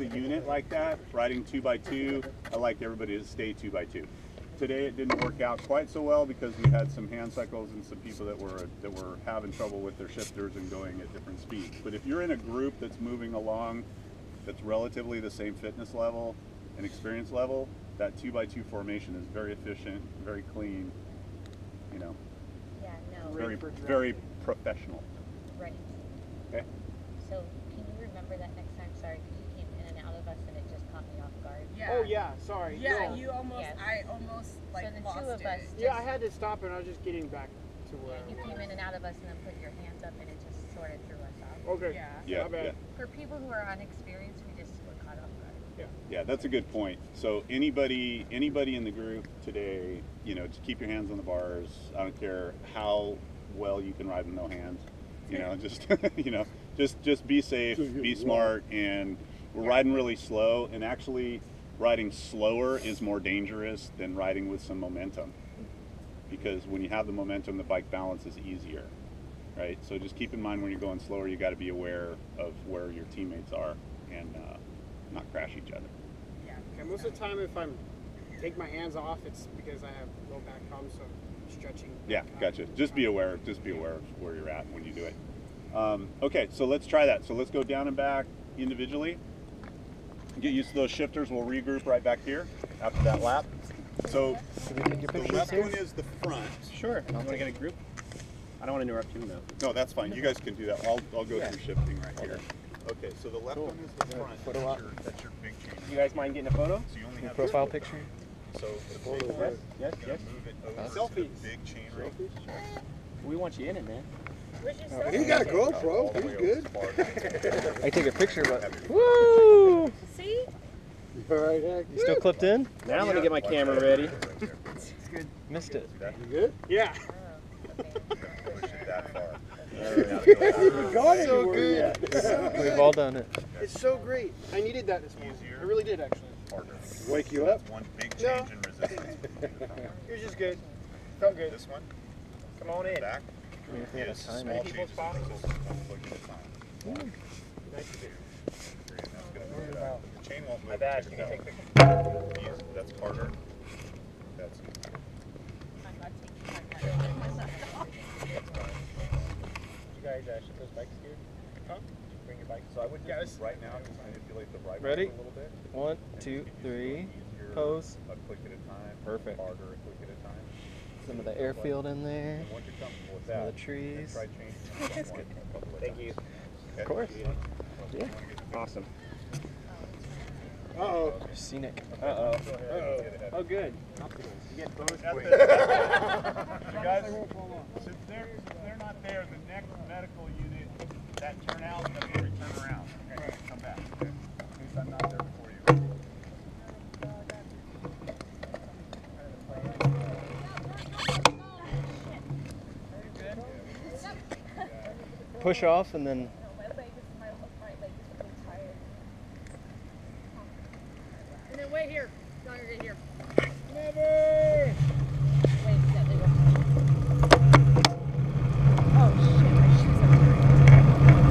as a unit like that, riding 2x2, I like everybody to stay 2x2. Today it didn't work out quite so well because we had some hand cycles and some people that were having trouble with their shifters and going at different speeds. But if you're in a group that's moving along, that's relatively the same fitness level and experience level, that 2x2 formation is very efficient, very clean, you know. Yeah, no. Very professional. Right. Okay. So can you remember that next time? Sorry, because you came in and out of us and it just caught me off guard. Yeah. Oh yeah, sorry. Yeah, No. you almost, Yes. I almost like So the lost two of it. us Yeah, I had to stop and I was just getting back to where You I was. came in and out of us and then put your hands up and it just sort of threw us off. Okay. Yeah. Yeah, My bad. yeah. For people who are unexperienced, we just were caught off guard. Yeah, that's a good point. So anybody in the group today, you know, just keep your hands on the bars. I don't care how well you can ride with no hands. You know, just you know, just be safe, be smart, and we're riding really slow. And actually, riding slower is more dangerous than riding with some momentum, because when you have the momentum, the bike balance is easier, right? So just keep in mind when you're going slower, you got to be aware of where your teammates are and not crash each other. Yeah. Okay, most of the time if I'm take my hands off, it's because I have low back problems, so I'm stretching. Yeah, gotcha. Just be aware of where you're at when you do it. Okay, so let's try that. So let's go down and back individually. Get used to those shifters. We'll regroup right back here after that lap. So the left one is the front. Sure. I'm gonna get a group. I don't want to interrupt you though. No, that's fine. You guys can do that. I'll go through shifting right here. Okay, so the left one is the front. That's your big chain. You guys mind getting a photo? So you only have Profile picture. So the big one, Yes, yes. move it over to Selfies. the big chain ring. We want you in it, man. He's got a GoPro. He's good. I take a picture, but woo! See? All right, Hank. You still clipped in? Now let me get my camera ready. Missed it. You good? Yeah. Push it that far. You're going So anywhere good. yet. So We've good. all done it. It's so great. I needed that this morning. I really did actually. Wake you up? One big No. change in resistance. It was just good. Felt good. This one, Come on in. back, I mean, if we had a is time, small I'd- changes in resistance. One foot at a time. That's gonna move it out. The chain won't move. My bad. Check You it can out. take the Easy. That's Carter. That's I'm not taking my You guys ship those bikes here? Huh? Bring your bike. So I would just right now just manipulate the right Ready? a little bit. 1, 2, 3. Pose. A click at a time. Perfect. Harder, a click at a time. Some of the airfield in there. And once you're comfortable with Some that, of the trees. try changing it one a couple of Thank times. you. Okay? Of course. Yeah. Awesome. Uh-oh. Scenic. Uh-oh. Uh-oh. Oh, good. You get bonus That's points. it. You guys, since they're not there, the next medical unit that turn out, then we return around. Okay, come back. Okay. In case I'm not there before you. Push off and then My right leg is really tired. And then wait here. No, you're good here. Never! Wait, that they were. Oh shit, my shoes are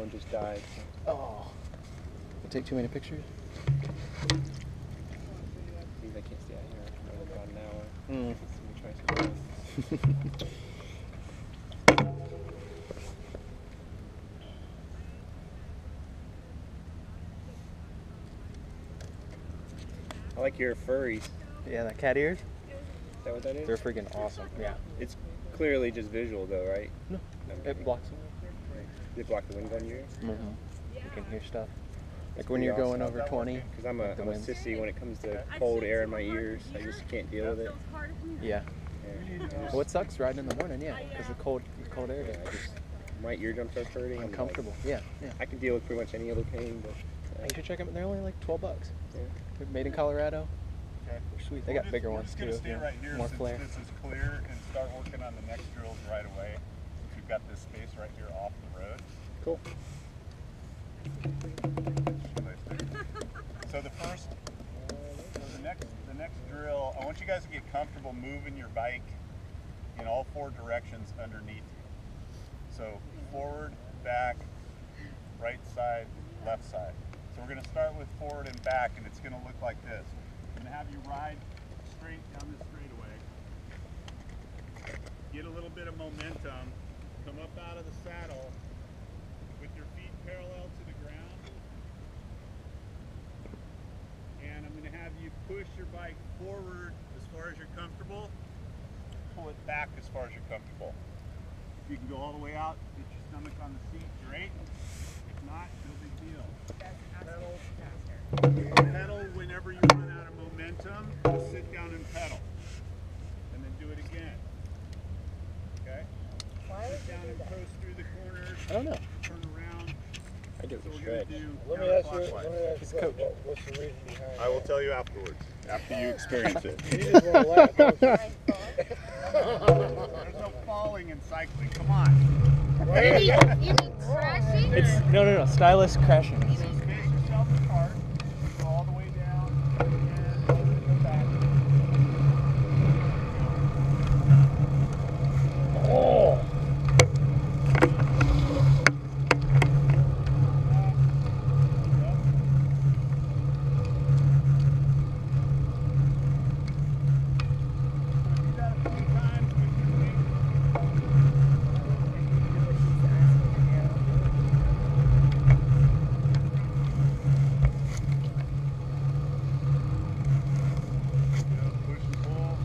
phone just died. So. Oh. I'll take too many pictures. Geez, I can't stay out here for about an hour. Mm. Let me try something else. I like your furries. Yeah, that cat ears. Is that what that is? They're freaking awesome. Yeah. It's clearly just visual though, right? No. Okay. It blocks them. They block the wind on your ears? Mm-hmm. You can hear stuff. That's Like when you're pretty going awesome. over 20. Because I'm a the wind. sissy when it comes to cold air in my ears. I just can't deal with it. Yeah. Yeah. Well, it sucks riding in the morning, yeah, because the cold air Yeah, gets I just, my eardrum starts hurting. I'm uncomfortable. like, Yeah, yeah. I can deal with pretty much any other pain, but You should check them. They're only like $12. yeah. They're made in Colorado. Okay. They're sweet. They We're got bigger we're ones just too. gonna if stay you want right here more since flair. this is clear and start working on the next drills right away. We've got this space right here off the road. Cool. So the next drill, I want you guys to get comfortable moving your bike in all four directions underneath you. So forward, back, right side, left side. So we're going to start with forward and back, and it's going to look like this. I'm going to have you ride straight down this straightaway. Get a little bit of momentum. Come up out of the saddle with your feet parallel to the ground. And I'm going to have you push your bike forward as far as you're comfortable. Pull it back as far as you're comfortable. If you can go all the way out, get your stomach on the seat, great. If not, no big deal. Pedal whenever you run out of momentum, just sit down and pedal. And then do it again. Okay? Sit down and coast through the corners. I don't know. Turn around. I do it So for we're going stretch. to do Let me ask you, counterclockwise. He's a coach. what's the reason behind I will tell you afterwards, after you experience it. You just want to laugh, don't you? There's no falling in cycling. Come on. You mean crashing? It's no, stylus crashing. So space yourself apart. Go all the way down and go back. Oh. Do that a few times with your feet. Push and pull.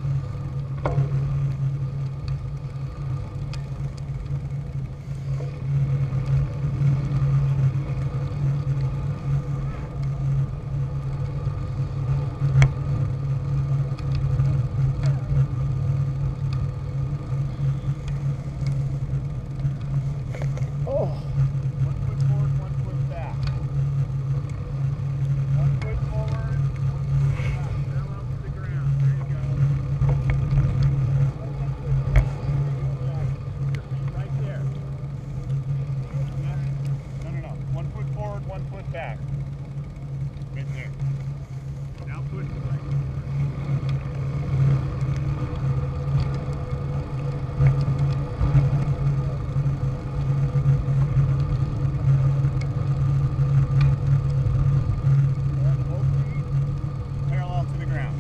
Oh. 1 foot forward, 1 foot back. 1 foot forward, 1 foot back. Parallel to the ground. There you go. Your feet right there. No. 1 foot forward, 1 foot back. Right there. Now push the bike. Both feet parallel to the ground.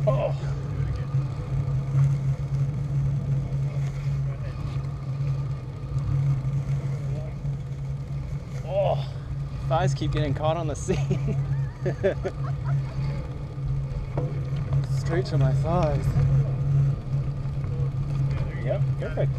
Oh. Oh. Thighs keep getting caught on the seat. Straight to my thighs. Yep, perfect.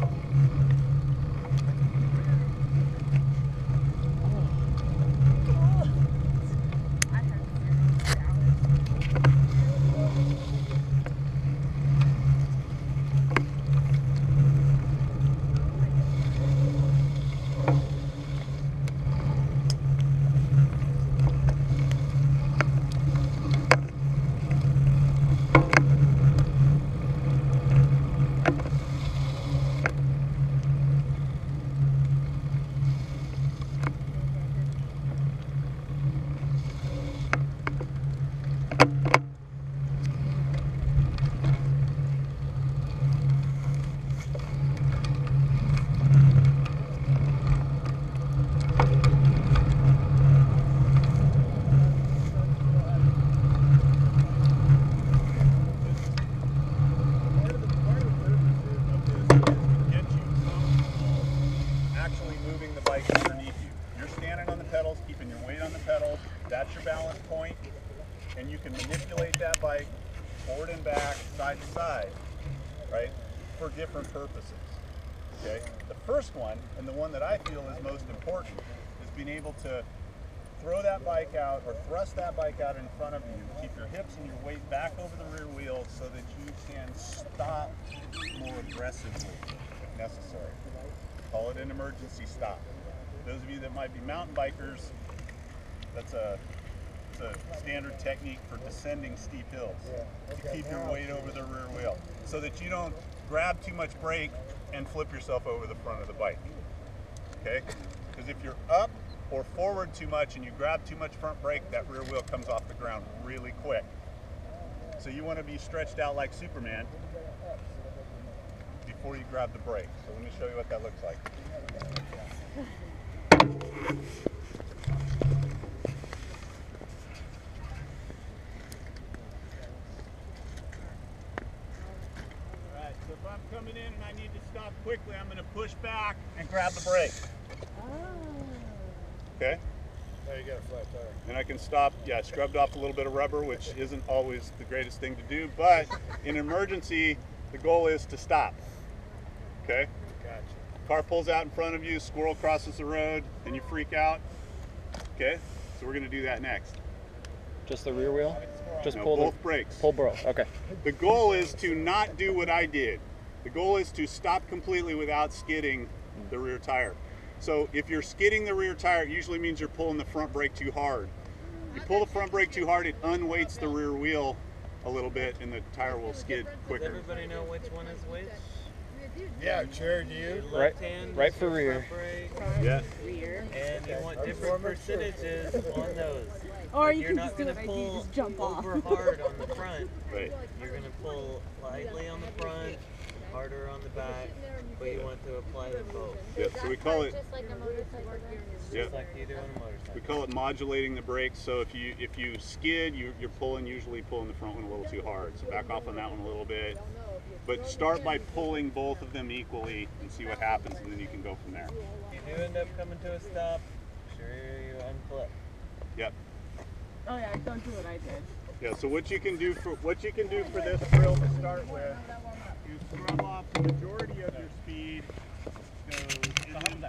That's your balance point, and you can manipulate that bike forward and back, side to side, right, for different purposes. Okay. The first one, and the one that I feel is most important, is being able to throw that bike out or thrust that bike out in front of you. Keep your hips and your weight back over the rear wheel so that you can stop more aggressively if necessary. Call it an emergency stop. Those of you that might be mountain bikers, it's a standard technique for descending steep hills. To keep your weight over the rear wheel so that you don't grab too much brake and flip yourself over the front of the bike. Okay? Because if you're up or forward too much and you grab too much front brake, that rear wheel comes off the ground really quick. So you want to be stretched out like Superman before you grab the brake. So let me show you what that looks like. Alright, so if I'm coming in and I need to stop quickly, I'm going to push back and grab the brake. Okay? Now you got a flat tire. And I can stop, yeah, I scrubbed off a little bit of rubber, which isn't always the greatest thing to do, but in an emergency, the goal is to stop. Okay? Gotcha. Car pulls out in front of you, squirrel crosses the road, and you freak out. Okay? So we're going to do that next. Just the rear wheel? Just No, pull both brakes. Pull bro. Okay. The goal is to not do what I did. The goal is to stop completely without skidding the rear tire. So if you're skidding the rear tire, it usually means you're pulling the front brake too hard. You pull the front brake too hard, it unweights the rear wheel a little bit and the tire will skid quicker. Does everybody know which one is which? Yeah, sure, do you? Your left hand right is for your rear. front brake, Yeah. and you want different percentages on those. Or you You're can not just do going what to I do, pull just jump off. over hard on the front. Right. You're going to pull lightly on the front, harder on the back, but you want to apply them both. Yep. So we call it, Just like a motorcycle then? yeah, Just like you do on a motorcycle. we call it modulating the brakes. So if you skid, you're usually pulling the front one a little too hard. So back off on that one a little bit. But start by pulling both of them equally and see what happens, and then you can go from there. If you do end up coming to a stop, sure you unclip. Yep. Oh yeah, don't do what I did. Yeah. So what you can do for this drill to start with, you scrub off the majority of your speed. Goes in